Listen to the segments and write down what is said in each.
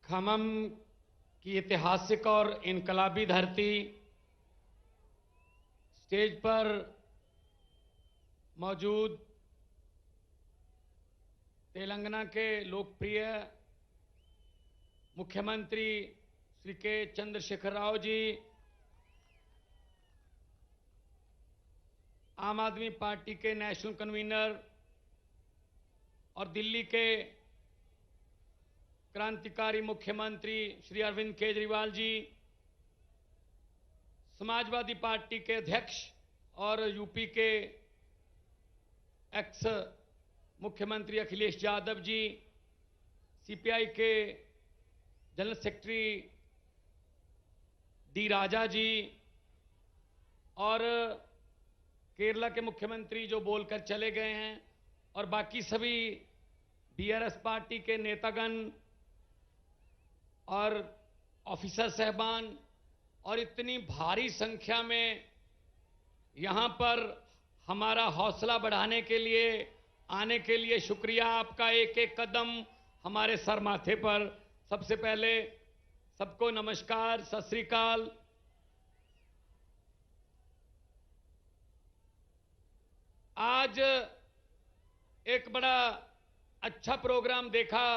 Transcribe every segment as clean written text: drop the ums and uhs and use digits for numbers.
खमम की ऐतिहासिक और इनकलाबी धरती, स्टेज पर मौजूद तेलंगाना के लोकप्रिय मुख्यमंत्री श्री के चंद्रशेखर राव जी, आम आदमी पार्टी के नेशनल कन्वीनर और दिल्ली के क्रांतिकारी मुख्यमंत्री श्री अरविंद केजरीवाल जी, समाजवादी पार्टी के अध्यक्ष और यूपी के एक्स मुख्यमंत्री अखिलेश यादव जी, सीपीआई के जनरल सेक्रेटरी डी राजा जी और केरला के मुख्यमंत्री जो बोलकर चले गए हैं, और बाकी सभी बीआरएस पार्टी के नेतागण और ऑफिसर साहबान, और इतनी भारी संख्या में यहां पर हमारा हौसला बढ़ाने के लिए आने के लिए शुक्रिया। आपका एक एक कदम हमारे सर माथे पर। सबसे पहले सबको नमस्कार, सत श्री अकाल। आज एक बड़ा अच्छा प्रोग्राम देखा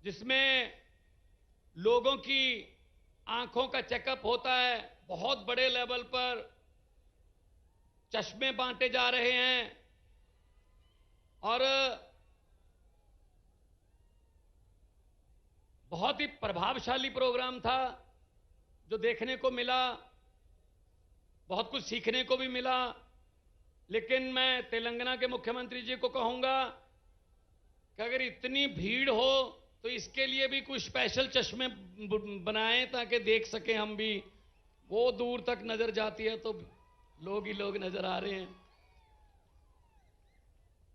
जिसमें लोगों की आंखों का चेकअप होता है। बहुत बड़े लेवल पर चश्मे बांटे जा रहे हैं और बहुत ही प्रभावशाली प्रोग्राम था जो देखने को मिला। बहुत कुछ सीखने को भी मिला। लेकिन मैं तेलंगाना के मुख्यमंत्री जी को कहूंगा कि अगर इतनी भीड़ हो तो इसके लिए भी कुछ स्पेशल चश्मे बनाएं ताकि देख सकें हम भी। वो दूर तक नजर जाती है तो लोग ही लोग नजर आ रहे हैं।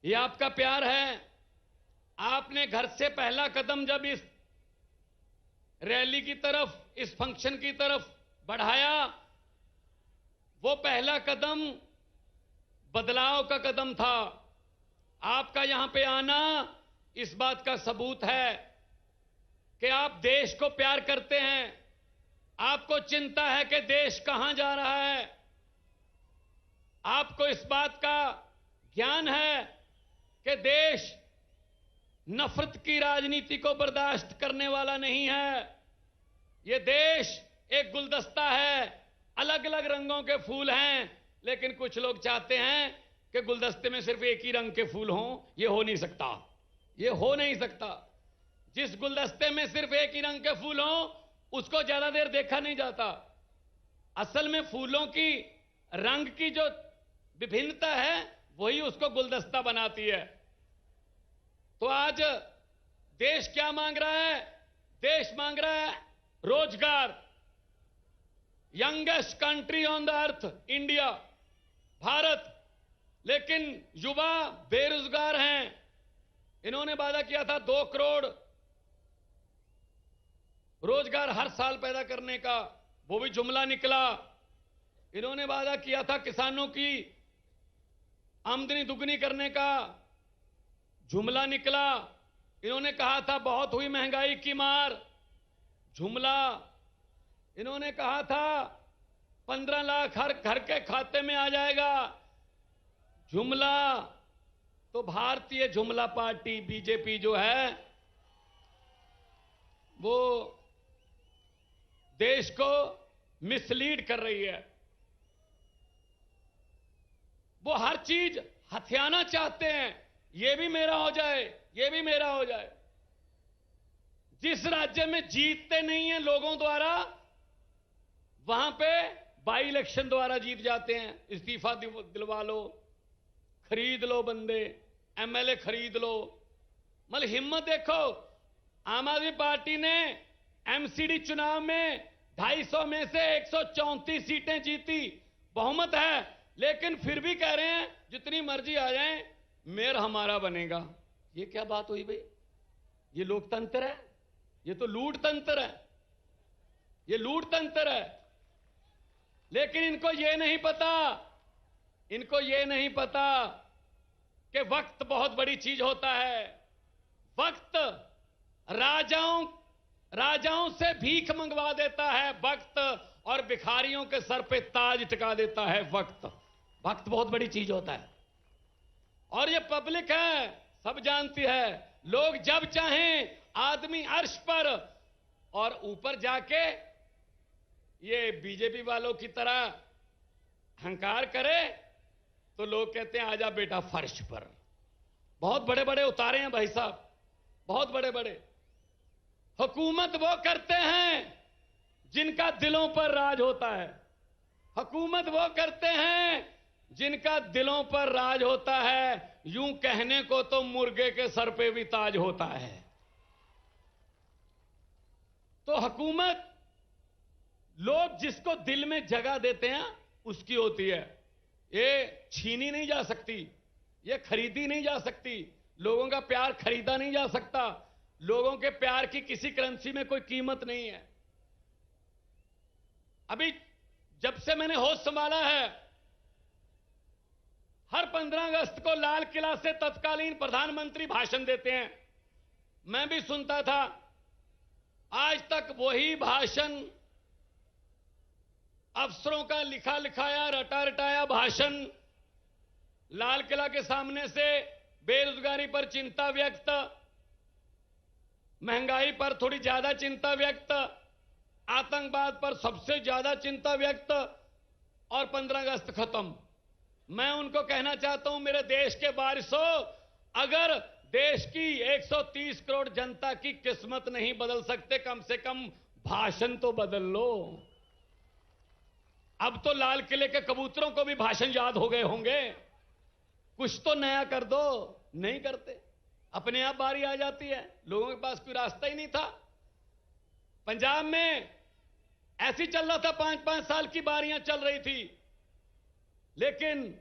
ये आपका प्यार है। आपने घर से पहला कदम जब इस रैली की तरफ, इस फंक्शन की तरफ बढ़ाया, वो पहला कदम बदलाव का कदम था। आपका यहां पे आना इस बात का सबूत है कि आप देश को प्यार करते हैं। आपको चिंता है कि देश कहां जा रहा है। आपको इस बात का ज्ञान है कि देश नफरत की राजनीति को बर्दाश्त करने वाला नहीं है। यह देश एक गुलदस्ता है, अलग अलग रंगों के फूल हैं, लेकिन कुछ लोग चाहते हैं कि गुलदस्ते में सिर्फ एक ही रंग के फूल हों। यह हो नहीं सकता। यह हो नहीं सकता। जिस गुलदस्ते में सिर्फ एक ही रंग के फूल हों उसको ज्यादा देर देखा नहीं जाता। असल में फूलों की रंग की जो विभिन्नता है वही उसको गुलदस्ता बनाती है। तो आज देश क्या मांग रहा है? देश मांग रहा है रोजगार। Youngest country on the earth India, Bharat, लेकिन युवा बेरोजगार हैं। इन्होंने वादा किया था 2 करोड़ रोजगार हर साल पैदा करने का, वो भी जुमला निकला। इन्होंने वादा किया था किसानों की आमदनी दुगनी करने का, जुमला निकला। इन्होंने कहा था बहुत हुई महंगाई की मार, जुमला। इन्होंने कहा था 15 लाख हर घर के खाते में आ जाएगा, जुमला। तो भारतीय जुमला पार्टी बीजेपी जो है वो देश को मिसलीड कर रही है। वो हर चीज हथियाना चाहते हैं। ये भी मेरा हो जाए, ये भी मेरा हो जाए। जिस राज्य में जीतते नहीं हैं लोगों द्वारा, वहां पे बाई इलेक्शन द्वारा जीत जाते हैं। इस्तीफा दिलवा लो, खरीद लो बंदे, एमएलए खरीद लो। मतलब हिम्मत देखो। आम आदमी पार्टी ने एमसीडी चुनाव में 250 में से 134 सीटें जीती, बहुमत है, लेकिन फिर भी कह रहे हैं जितनी मर्जी आ जाए, मेयर हमारा बनेगा। ये क्या बात हुई भाई? ये लोकतंत्र है? ये तो लूट तंत्र है। ये लूट तंत्र है। लेकिन इनको ये नहीं पता, इनको ये नहीं पता कि वक्त बहुत बड़ी चीज होता है। वक्त राजाओं से भीख मंगवा देता है वक्त, और भिखारियों के सर पे ताज टिका देता है वक्त। वक्त बहुत बड़ी चीज होता है, और ये पब्लिक है, सब जानती है। लोग जब चाहें आदमी अर्श पर, और ऊपर जाके ये बीजेपी वालों की तरह अहंकार करे तो लोग कहते हैं आजा बेटा फर्श पर। बहुत बड़े बड़े उतारे हैं भाई साहब, बहुत बड़े बड़े। हुकूमत वो करते हैं जिनका दिलों पर राज होता है। हुकूमत वो करते हैं जिनका दिलों पर राज होता है। यूं कहने को तो मुर्गे के सर पे भी ताज होता है। तो हुकूमत लोग जिसको दिल में जगह देते हैं उसकी होती है। ये छीनी नहीं जा सकती, ये खरीदी नहीं जा सकती। लोगों का प्यार खरीदा नहीं जा सकता। लोगों के प्यार की किसी करेंसी में कोई कीमत नहीं है। अभी जब से मैंने होश संभाला है, हर 15 अगस्त को लाल किला से तत्कालीन प्रधानमंत्री भाषण देते हैं। मैं भी सुनता था। आज तक वही भाषण, अफसरों का लिखा लिखाया, रटा रटाया भाषण, लाल किला के सामने से बेरोजगारी पर चिंता व्यक्त, महंगाई पर थोड़ी ज्यादा चिंता व्यक्त, आतंकवाद पर सबसे ज्यादा चिंता व्यक्त, और 15 अगस्त खत्म। मैं उनको कहना चाहता हूं, मेरे देश के वारिसों, अगर देश की 130 करोड़ जनता की किस्मत नहीं बदल सकते, कम से कम भाषण तो बदल लो। अब तो लाल किले के कबूतरों को भी भाषण याद हो गए होंगे। कुछ तो नया कर दो, नहीं करते। अपने आप बारी आ जाती है, लोगों के पास कोई रास्ता ही नहीं था। पंजाब में ऐसी चल रहा था, 5-5 साल की बारियां चल रही थी। लेकिन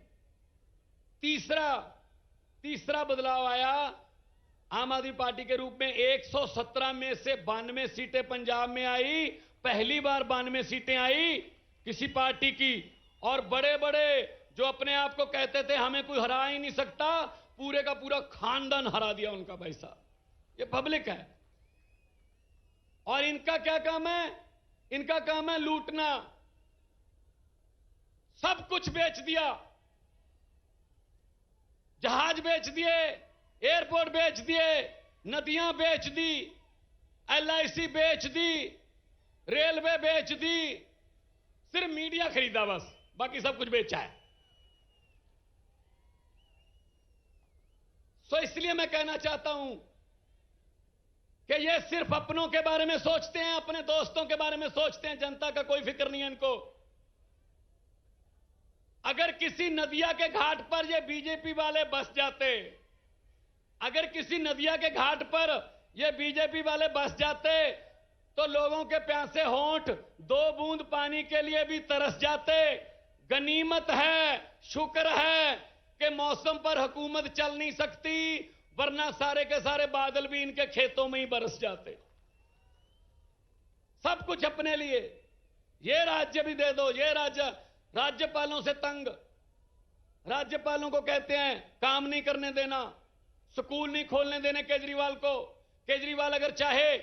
तीसरा बदलाव आया आम आदमी पार्टी के रूप में। 117 में से 92 सीटें पंजाब में आई। पहली बार 92 सीटें आई किसी पार्टी की। और बड़े बड़े जो अपने आप को कहते थे हमें कोई हरा ही नहीं सकता, पूरे का पूरा खानदान हरा दिया उनका भाई साहब। ये पब्लिक है। और इनका क्या काम है? इनका काम है लूटना। सब कुछ बेच दिया। जहाज बेच दिए, एयरपोर्ट बेच दिए, नदियां बेच दी, LIC बेच दी, रेलवे बेच दी। सिर्फ मीडिया खरीदा बस, बाकी सब कुछ बेचा है। तो इसलिए मैं कहना चाहता हूं कि ये सिर्फ अपनों के बारे में सोचते हैं, अपने दोस्तों के बारे में सोचते हैं। जनता का कोई फिक्र नहीं है इनको। अगर किसी नदिया के घाट पर ये बीजेपी वाले बस जाते, अगर किसी नदिया के घाट पर ये बीजेपी वाले बस जाते, तो लोगों के प्यासे होंठ 2 बूंद पानी के लिए भी तरस जाते। गनीमत है, शुक्र है कि मौसम पर हुकूमत चल नहीं सकती, वरना सारे के सारे बादल भी इनके खेतों में ही बरस जाते। सब कुछ अपने लिए। ये राज्य भी दे दो। ये राज्यपालों से तंग। राज्यपालों को कहते हैं काम नहीं करने देना, स्कूल नहीं खोलने देने केजरीवाल को। केजरीवाल अगर चाहे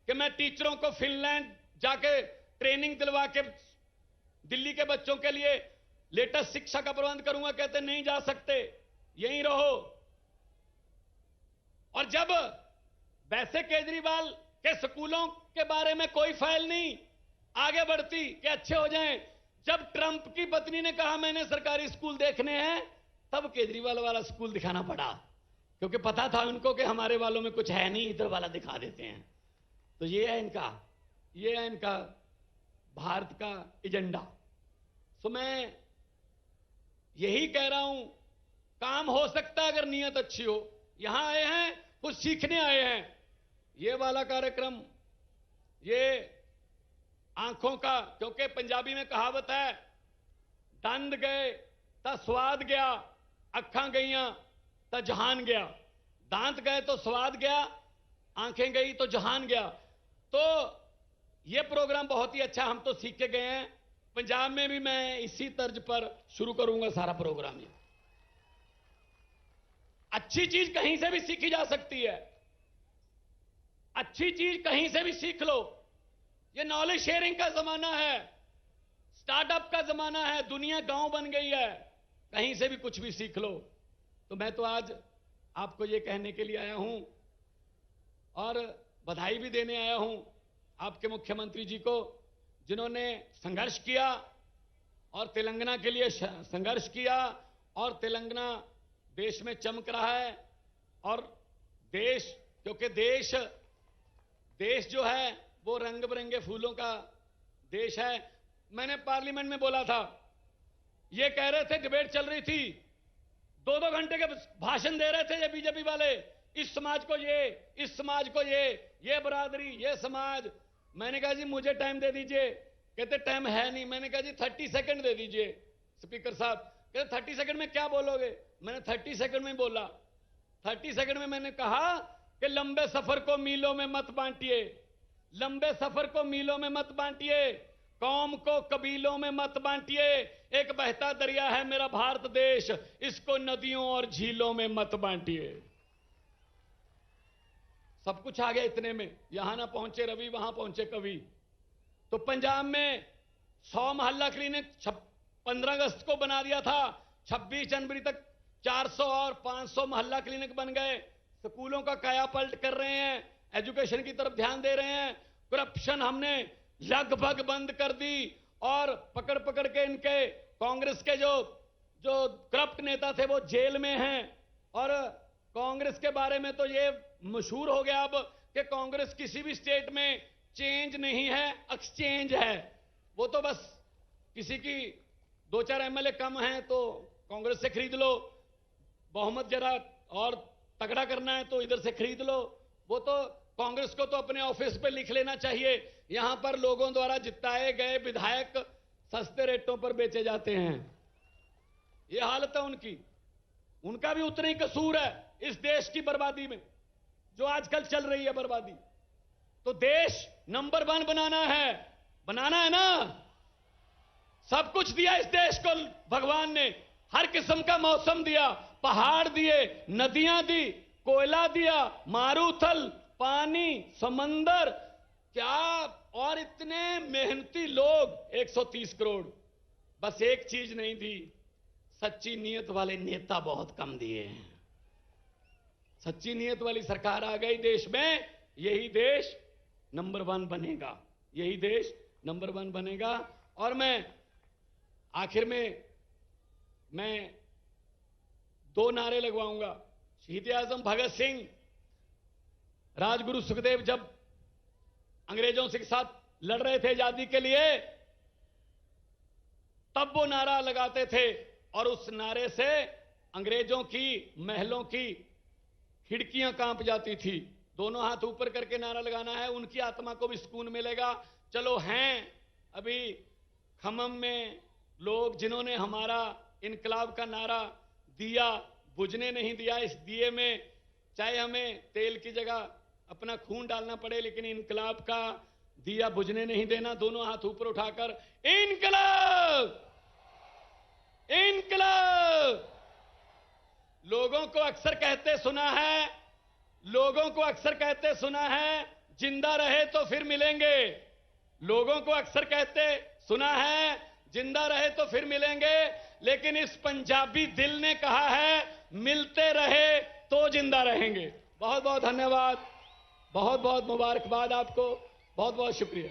कि मैं टीचरों को फिनलैंड जाके ट्रेनिंग दिलवा के दिल्ली के बच्चों के लिए लेटेस्ट शिक्षा का प्रबंध करूंगा, कहते नहीं जा सकते, यहीं रहो। और जब वैसे केजरीवाल के स्कूलों के बारे में कोई फाइल नहीं आगे बढ़ती कि अच्छे हो जाएं, जब ट्रंप की पत्नी ने कहा मैंने सरकारी स्कूल देखने हैं, तब केजरीवाल वाला स्कूल दिखाना पड़ा, क्योंकि पता था उनको कि हमारे वालों में कुछ है नहीं, इधर वाला दिखा देते हैं। तो ये है इनका भारत का एजेंडा। तो मैं यही कह रहा हूं, काम हो सकता है अगर नीयत अच्छी हो। यहां आए हैं, कुछ सीखने आए हैं। ये वाला कार्यक्रम, ये आंखों का, क्योंकि पंजाबी में कहावत है, दंद गए तो स्वाद गया, अखां गईयां तो जहान गया। दांत गए तो स्वाद गया, आंखें गई तो जहान गया। तो ये प्रोग्राम बहुत ही अच्छा, हम तो सीख के गए हैं। पंजाब में भी मैं इसी तर्ज पर शुरू करूंगा सारा प्रोग्राम। ये अच्छी चीज कहीं से भी सीखी जा सकती है। अच्छी चीज कहीं से भी सीख लो। ये नॉलेज शेयरिंग का जमाना है, स्टार्टअप का जमाना है, दुनिया गांव बन गई है, कहीं से भी कुछ भी सीख लो। तो मैं तो आज आपको ये कहने के लिए आया हूं और बधाई भी देने आया हूं आपके मुख्यमंत्री जी को, जिन्होंने संघर्ष किया और तेलंगाना के लिए संघर्ष किया और तेलंगाना देश में चमक रहा है। और देश, क्योंकि देश जो है वो रंग बिरंगे फूलों का देश है। मैंने पार्लियामेंट में बोला था, ये कह रहे थे, डिबेट चल रही थी, 2-2 घंटे के भाषण दे रहे थे ये बीजेपी वाले, इस समाज को ये, इस समाज को ये बरादरी, ये समाज। मैंने कहा जी मुझे टाइम दे दीजिए। कहते टाइम है नहीं। मैंने कहा जी 30 सेकंड दे दीजिए स्पीकर साहब। कहते 30 सेकंड में क्या बोलोगे? मैंने 30 सेकंड में बोला। 30 सेकंड में मैंने कहा कि लंबे सफर को मीलों में मत बांटिए, लंबे सफर को मीलों में मत बांटिए, कौम को कबीलों में मत बांटिए। एक बहता दरिया है मेरा भारत देश, इसको नदियों और झीलों में मत बांटिए। सब कुछ आ गया इतने में, यहां ना पहुंचे रवि वहां पहुंचे कवि। तो पंजाब में 100 मोहल्ला क्लिनिक 15 अगस्त को बना दिया था, 26 जनवरी तक 400 और 500 मोहल्ला क्लिनिक बन गए। स्कूलों का कायापलट कर रहे हैं, एजुकेशन की तरफ ध्यान दे रहे हैं। करप्शन हमने लगभग बंद कर दी और पकड़ पकड़ के इनके कांग्रेस के जो करप्ट नेता थे वो जेल में हैं। और कांग्रेस के बारे में तो ये मशहूर हो गया अब कि कांग्रेस किसी भी स्टेट में चेंज नहीं है, एक्सचेंज है। वो तो बस किसी की 2-4 एमएलए कम हैं तो कांग्रेस से खरीद लो, बहुमत जरा और तगड़ा करना है तो इधर से खरीद लो। वो तो कांग्रेस को तो अपने ऑफिस पे लिख लेना चाहिए, यहां पर लोगों द्वारा जिताए गए विधायक सस्ते रेटों पर बेचे जाते हैं। ये हालत है उनकी। उनका भी उतना ही कसूर है इस देश की बर्बादी में, जो आजकल चल रही है बर्बादी। तो देश नंबर 1 बनाना है ना। सब कुछ दिया इस देश को भगवान ने, हर किस्म का मौसम दिया, पहाड़ दिए, नदियां दी, कोयला दिया, मारूथल, पानी, समंदर, क्या और इतने मेहनती लोग 130 करोड़। बस एक चीज नहीं दी, सच्ची नीयत वाले नेता बहुत कम दिए हैं। सच्ची नीयत वाली सरकार आ गई देश में, यही देश नंबर 1 बनेगा, यही देश नंबर 1 बनेगा। और मैं आखिर में 2 नारे लगवाऊंगा। शहीद आजम भगत सिंह, राजगुरु सुखदेव जब अंग्रेजों के साथ लड़ रहे थे आजादी के लिए, तब वो नारा लगाते थे और उस नारे से अंग्रेजों की महलों की खिड़कियां कांप जाती थी। दोनों हाथ ऊपर करके नारा लगाना है, उनकी आत्मा को भी सुकून मिलेगा। चलो हैं अभी खमम में लोग जिन्होंने हमारा इनकलाब का नारा दिया, बुझने नहीं दिया। इस दिए में चाहे हमें तेल की जगह अपना खून डालना पड़े, लेकिन इनकलाब का दिया बुझने नहीं देना। दोनों हाथ ऊपर उठाकर इनकलाब, इनकलाब। लोगों को अक्सर कहते सुना है, जिंदा रहे तो फिर मिलेंगे। लोगों को अक्सर कहते सुना है, जिंदा रहे तो फिर मिलेंगे। लेकिन इस पंजाबी दिल ने कहा है, मिलते रहे तो जिंदा रहेंगे। बहुत बहुत धन्यवाद, बहुत बहुत मुबारकबाद आपको, बहुत बहुत शुक्रिया।